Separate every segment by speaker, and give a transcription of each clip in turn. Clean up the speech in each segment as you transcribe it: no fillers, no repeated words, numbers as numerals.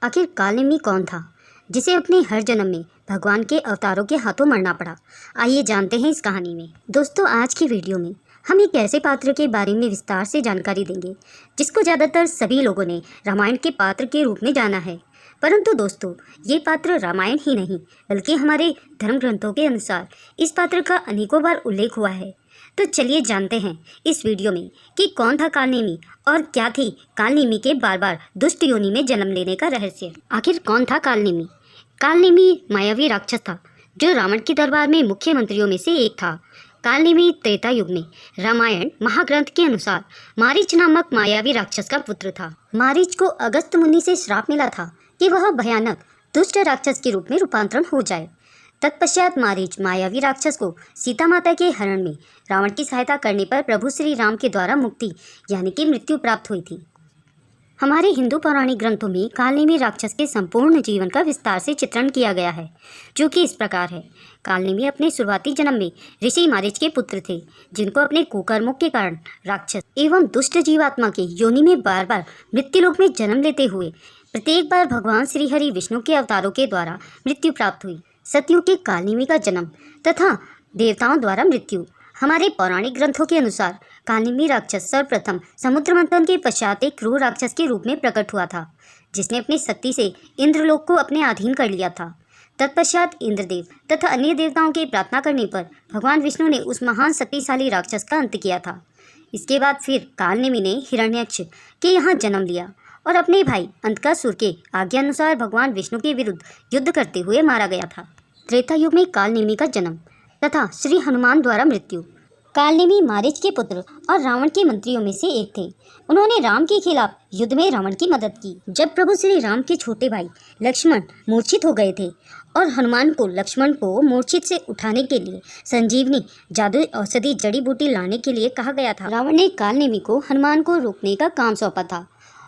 Speaker 1: आखिर कालनेमी कौन था जिसे अपने हर जन्म में भगवान के अवतारों के हाथों मरना पड़ा। आइए जानते हैं इस कहानी में। दोस्तों, आज की वीडियो में हम एक ऐसे पात्र के बारे में विस्तार से जानकारी देंगे जिसको ज़्यादातर सभी लोगों ने रामायण के पात्र के रूप में जाना है। परंतु दोस्तों, ये पात्र रामायण ही नहीं बल्कि हमारे धर्म ग्रंथों के अनुसार इस पात्र का अनेकों बार उल्लेख हुआ है। तो चलिए जानते हैं इस वीडियो में कि कौन था कालनेमी और क्या थी कालनेमी के बार बार दुष्ट योनि में जन्म लेने का रहस्य। आखिर कौन था कालनेमी? कालनेमी मायावी राक्षस था जो रावण के दरबार में मुख्य मंत्रियों में से एक था। कालनेमी त्रेता युग में रामायण महाग्रंथ के अनुसार मारीच नामक मायावी राक्षस का पुत्र था। मारीच को अगस्त्य मुनि से श्राप मिला था कि वह भयानक दुष्ट राक्षस के रूप में रूपांतरण हो जाए। तत्पश्चात मारीच मायावी राक्षस को सीता माता के हरण में रावण की सहायता करने पर प्रभु श्री राम के द्वारा मुक्ति यानी कि मृत्यु प्राप्त हुई थी। हमारे हिंदू पौराणिक ग्रंथों में कालनेमी राक्षस के संपूर्ण जीवन का विस्तार से चित्रण किया गया है, जो कि इस प्रकार है। कालनेमी अपने शुरुआती जन्म में ऋषि मारीच के पुत्र थे, जिनको अपने कुकर्मों के कारण राक्षस एवं दुष्ट जीवात्मा के योनि में बार बार मृत्युलोक में जन्म लेते हुए प्रत्येक बार भगवान श्री हरि विष्णु के अवतारों के द्वारा मृत्यु प्राप्त हुई। सतयुग के कालनेमी का जन्म तथा देवताओं द्वारा मृत्यु। हमारे पौराणिक ग्रंथों के अनुसार कालनेमी राक्षस सर्वप्रथम समुद्र मंथन के पश्चात एक क्रूर राक्षस के रूप में प्रकट हुआ था, जिसने अपनी शक्ति से इंद्रलोक को अपने अधीन कर लिया था। तत्पश्चात इंद्रदेव तथा अन्य देवताओं के प्रार्थना करने पर भगवान विष्णु ने उस महान शक्तिशाली राक्षस का अंत किया था। इसके बाद फिर कालनेमी ने हिरण्यक्ष के यहाँ जन्म लिया और अपने भाई अंधकासुर के आज्ञानुसार भगवान विष्णु के विरुद्ध युद्ध करते हुए मारा गया था। त्रेता युग में कालनेमी का जन्म तथा श्री हनुमान द्वारा मृत्यु। कालनेमी मारीच के पुत्र और रावण के मंत्रियों में से एक थे। उन्होंने राम के खिलाफ युद्ध में रावण की मदद की। जब प्रभु श्री राम के छोटे भाई लक्ष्मण मूर्छित हो गए थे और हनुमान को लक्ष्मण को मूर्छित से उठाने के लिए संजीवनी जादुई औषधि जड़ी बूटी लाने के लिए कहा गया था, रावण ने कालनेमी को हनुमान को रोकने का काम सौंपा था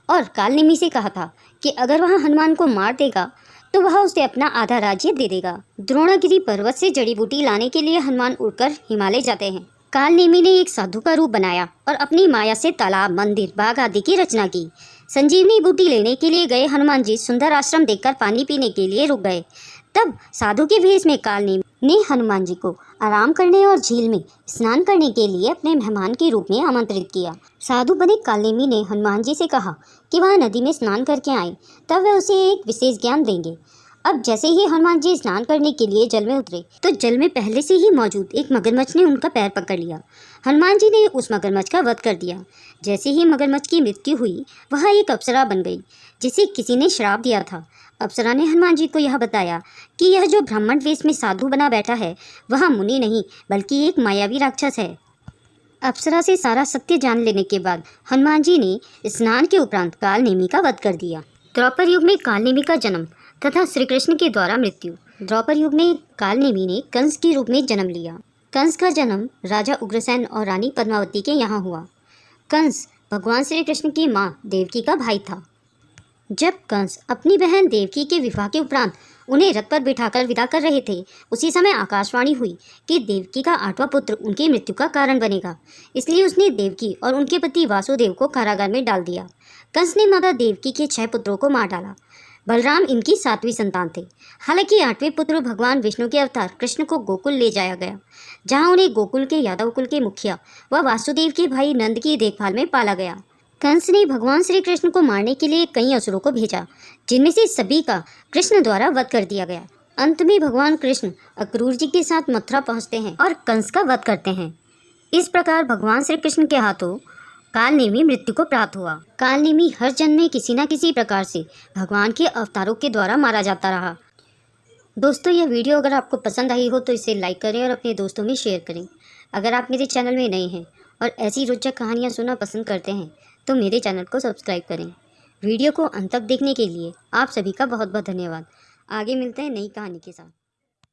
Speaker 1: और कालनेमी से कहा था कि अगर वह हनुमान को मार देगा तो वह उसे अपना आधा राज्य दे देगा। द्रोणागिरी पर्वत से जड़ी बूटी लाने के लिए हनुमान उड़कर हिमालय जाते हैं। कालनेमी ने एक साधु का रूप बनाया और अपनी माया से तालाब, मंदिर, बाग आदि की रचना की। संजीवनी बूटी लेने के लिए गए हनुमान जी सुंदर आश्रम देखकर पानी पीने के लिए रुक गए। तब साधु के भेष में कालनेमी ने हनुमान जी को आराम करने और झील में स्नान करने के लिए अपने मेहमान के रूप में आमंत्रित किया। साधु बने कालनेमी ने हनुमान जी से कहा कि वह नदी में स्नान करके आए, तब वह उसे एक विशेष ज्ञान देंगे। अब जैसे ही हनुमान जी स्नान करने के लिए जल में उतरे तो जल में पहले से ही मौजूद एक मगरमच्छ ने उनका पैर पकड़ लिया। हनुमान जी ने उस मगरमच्छ का वध कर दिया। जैसे ही मगरमच्छ की मृत्यु हुई वह एक अप्सरा बन गई जिसे किसी ने श्राप दिया था। अप्सरा ने हनुमान जी को यह बताया कि यह जो ब्राह्मण वेश में साधु बना बैठा है वह मुनि नहीं बल्कि एक मायावी राक्षस है। अप्सरा से सारा सत्य जान लेने के बाद हनुमान जी ने स्नान के उपरांत कालनेमी का वध कर दिया। द्वापर युग में कालनेमी का जन्म तथा श्री कृष्ण के द्वारा मृत्यु। द्वापर युग में कालनेमी ने कंस के रूप में जन्म लिया। कंस का जन्म राजा उग्रसेन और रानी पद्मावती के यहाँ हुआ। कंस भगवान श्री कृष्ण की माँ देवकी का भाई था। जब कंस अपनी बहन देवकी के विवाह के उपरांत उन्हें रथ पर बिठाकर विदा कर रहे थे, उसी समय आकाशवाणी हुई कि देवकी का 8वां पुत्र उनकी मृत्यु का कारण बनेगा। इसलिए उसने देवकी और उनके पति वासुदेव को कारागार में डाल दिया। कंस ने माता देवकी के 6 पुत्रों को मार डाला। बलराम इनकी 7वीं संतान थे। हालांकि 8वें पुत्र भगवान विष्णु के अवतार कृष्ण को गोकुल ले जाया गया, जहां उन्हें गोकुल के यादव कुल के मुखिया व वासुदेव के भाई नंद की देखभाल में पाला गया। कंस ने भगवान श्री कृष्ण को मारने के लिए कई असुरों को भेजा, जिनमें से सभी का कृष्ण द्वारा वध कर दिया गया। अंत में भगवान कृष्ण अक्रूर जी के साथ मथुरा पहुँचते हैं और कंस का वध करते हैं। इस प्रकार भगवान श्री कृष्ण के हाथों कालनेमी मृत्यु को प्राप्त हुआ। कालनेमी हर जन्म में किसी न किसी प्रकार से भगवान के अवतारों के द्वारा मारा जाता रहा। दोस्तों, यह वीडियो अगर आपको पसंद आई हो तो इसे लाइक करें और अपने दोस्तों में शेयर करें। अगर आप मेरे चैनल में नए हैं और ऐसी रोचक कहानियाँ सुनना पसंद करते हैं तो मेरे चैनल को सब्सक्राइब करें। वीडियो को अंत तक देखने के लिए आप सभी का बहुत बहुत धन्यवाद। आगे मिलते हैं नई कहानी के साथ।